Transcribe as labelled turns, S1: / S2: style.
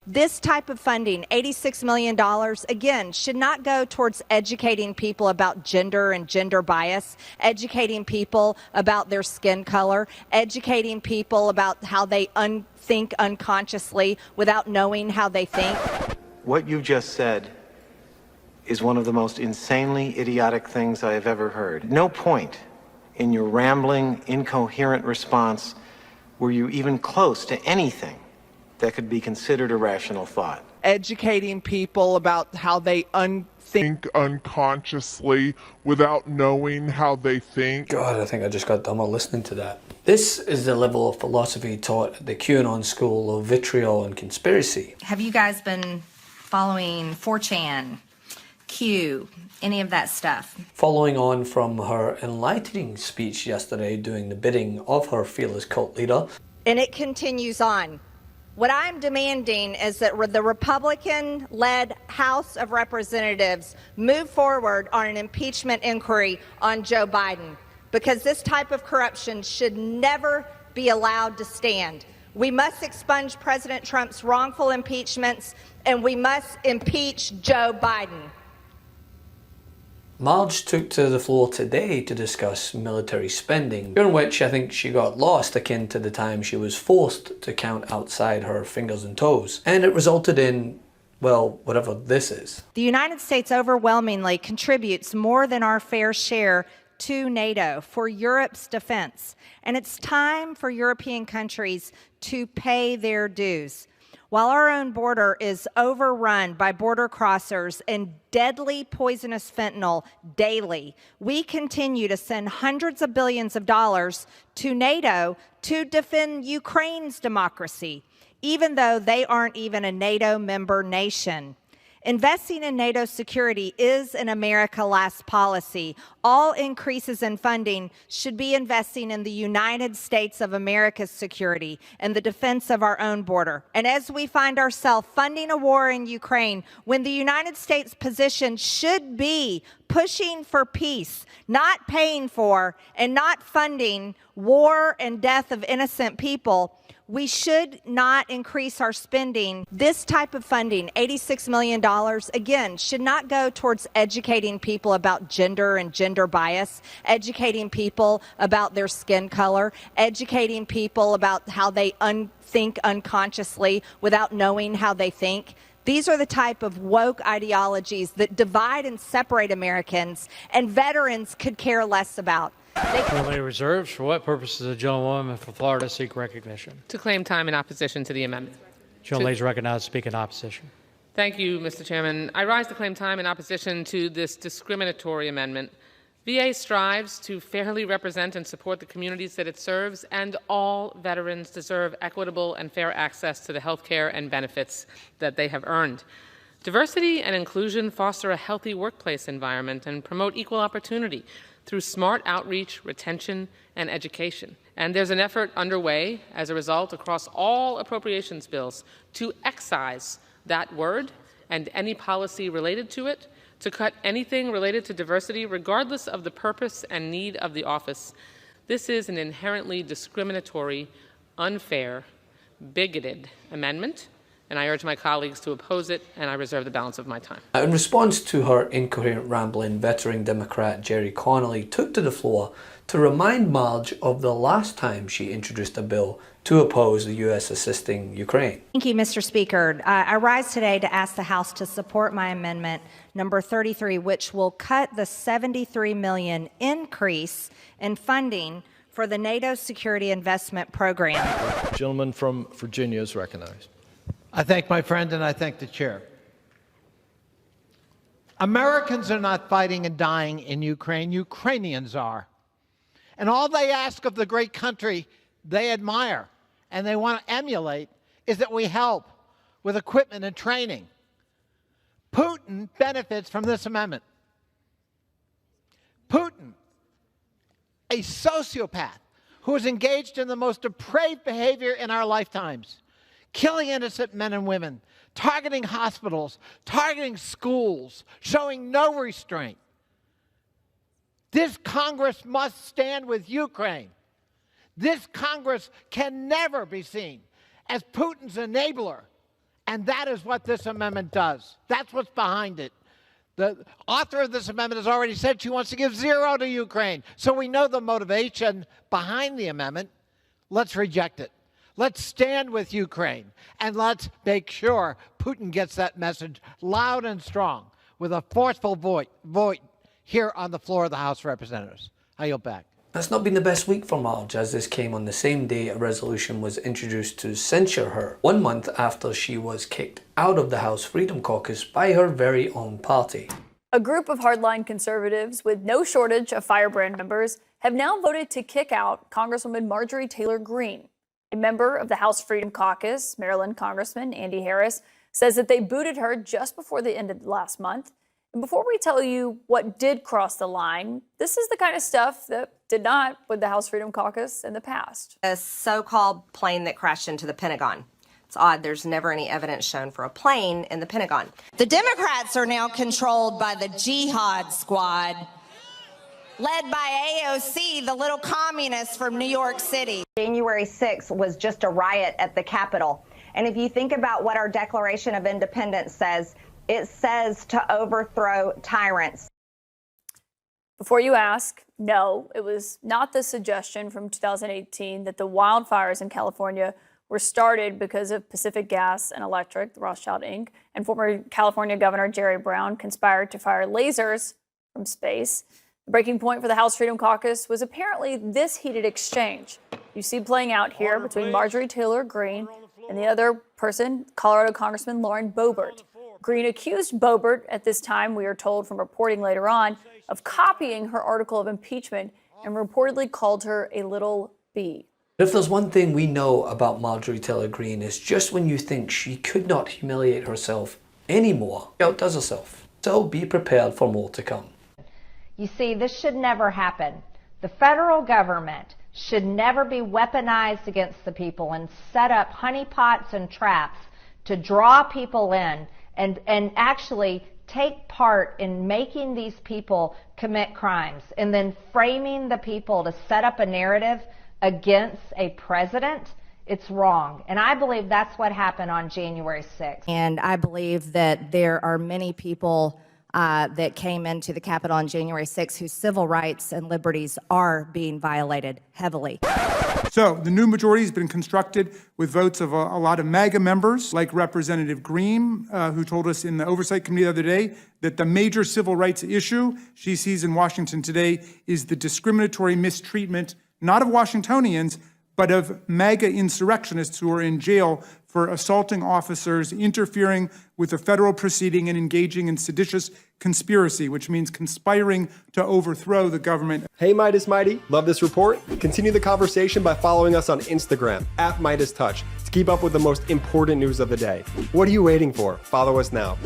S1: This type of funding, $86 million, again, should not go towards educating people about gender and gender bias, educating people about their skin color, educating people about how they think unconsciously without knowing how they think.
S2: What you just said is one of the most insanely idiotic things I have ever heard. No point in your rambling, incoherent response were you even close to anything that could be considered a rational thought.
S3: Educating people about how they think unconsciously without knowing how they think.
S4: God, I think I just got dumber listening to that. This is the level of philosophy taught at the QAnon School of Vitriol and Conspiracy.
S5: Have you guys been following 4chan, Q, any of that stuff?
S4: Following on from her enlightening speech yesterday doing the bidding of her fearless cult leader.
S1: And it continues on. What I'm demanding is that the Republican-led House of Representatives move forward on an impeachment inquiry on Joe Biden, because this type of corruption should never be allowed to stand. We must expunge President Trump's wrongful impeachments, and we must impeach Joe Biden.
S4: Marge took to the floor today to discuss military spending, during which I think she got lost, akin to the time she was forced to count outside her fingers and toes. And it resulted in, well, whatever this is.
S1: The United States overwhelmingly contributes more than our fair share to NATO for Europe's defense. And it's time for European countries to pay their dues. While our own border is overrun by border crossers and deadly poisonous fentanyl daily, we continue to send hundreds of billions of dollars to NATO to defend Ukraine's democracy, even though they aren't even a NATO member nation. Investing in NATO security is an America Last policy. All increases in funding should be investing in the United States of America's security and the defense of our own border. And as we find ourselves funding a war in Ukraine, when the United States position should be pushing for peace, not paying for and not funding war and death of innocent people, we should not increase our spending. This type of funding, $86 million, again, should not go towards educating people about gender and gender bias, educating people about their skin color, educating people about how they think unconsciously without knowing how they think. These are the type of woke ideologies that divide and separate Americans, and veterans could care less about.
S6: Currently reserved. For what purposes does the gentlewoman from Florida seek recognition?
S7: To claim time in opposition to the amendment.
S6: Gentleman is recognized to speak in opposition.
S7: Thank you, Mr. Chairman. I rise to claim time in opposition to this discriminatory amendment. VA strives to fairly represent and support the communities that it serves, and all veterans deserve equitable and fair access to the health care and benefits that they have earned. Diversity and inclusion foster a healthy workplace environment and promote equal opportunity through smart outreach, retention, and education. And there's an effort underway as a result across all appropriations bills to excise that word and any policy related to it, to cut anything related to diversity regardless of the purpose and need of the office. This is an inherently discriminatory, unfair, bigoted amendment, and I urge my colleagues to oppose it, and I reserve the balance of my time.
S4: In response to her incoherent rambling, veteran Democrat Jerry Connolly took to the floor to remind Marge of the last time she introduced a bill to oppose the U.S. assisting Ukraine.
S1: Thank you, Mr. Speaker. I rise today to ask the House to support my amendment number 33, which will cut the $73 million increase in funding for the NATO Security Investment Program.
S8: The gentleman from Virginia is recognized.
S9: I thank my friend and I thank the chair. Americans are not fighting and dying in Ukraine. Ukrainians are. And all they ask of the great country they admire and they want to emulate is that we help with equipment and training. Putin benefits from this amendment. Putin, a sociopath who is engaged in the most depraved behavior in our lifetimes, killing innocent men and women, targeting hospitals, targeting schools, showing no restraint. This Congress must stand with Ukraine. This Congress can never be seen as Putin's enabler And that is what this amendment does. That's what's behind it. The author of this amendment has already said she wants to give zero to Ukraine. So we know the motivation behind the amendment. Let's reject it. Let's stand with Ukraine, and let's make sure Putin gets that message loud and strong with a forceful vote here on the floor of the House of Representatives. I yield back.
S4: That's not been the best week for Marge, as this came on the same day a resolution was introduced to censure her, 1 month after she was kicked out of the House Freedom Caucus by her very own party.
S10: A group of hardline conservatives with no shortage of firebrand members have now voted to kick out Congresswoman Marjorie Taylor Greene. A member of the House Freedom Caucus, Maryland Congressman Andy Harris, says that they booted her just before the end of last month. And before we tell you what did cross the line, this is the kind of stuff that did not with the House Freedom Caucus in the past.
S5: A so-called plane that crashed into the Pentagon. It's odd, there's never any evidence shown for a plane in the Pentagon.
S1: The Democrats are now controlled by the Jihad Squad, led by AOC, the little communist from New York City.
S11: January 6th was just a riot at the Capitol. And if you think about what our Declaration of Independence says, it says to overthrow tyrants.
S10: Before you ask, no, it was not the suggestion from 2018 that the wildfires in California were started because of Pacific Gas and Electric, the Rothschild Inc., and former California Governor Jerry Brown conspired to fire lasers from space. The breaking point for the House Freedom Caucus was apparently this heated exchange you see playing out here between Marjorie Taylor Greene and the other person, Colorado Congressman Lauren Boebert. Greene accused Boebert at this time, we are told from reporting later on, of copying her article of impeachment and reportedly called her a little bee.
S4: If there's one thing we know about Marjorie Taylor Greene, is just when you think she could not humiliate herself anymore, she outdoes herself. So be prepared for more to come.
S11: You see, this should never happen. The federal government should never be weaponized against the people and set up honeypots and traps to draw people in and actually take part in making these people commit crimes and then framing the people to set up a narrative against a president. It's wrong. And I believe that's what happened on January 6th.
S1: And I believe that there are many people that came into the Capitol on January 6th whose civil rights and liberties are being violated heavily.
S12: So the new majority has been constructed with votes of a lot of MAGA members, like Representative Greene, who told us in the Oversight Committee the other day that the major civil rights issue she sees in Washington today is the discriminatory mistreatment, not of Washingtonians, but of MAGA insurrectionists who are in jail for assaulting officers, interfering with a federal proceeding, and engaging in seditious conspiracy, which means conspiring to overthrow the government.
S13: Hey Meidas Mighty, love this report? Continue the conversation by following us on Instagram @MeidasTouch to keep up with the most important news of the day. What are you waiting for? Follow us now.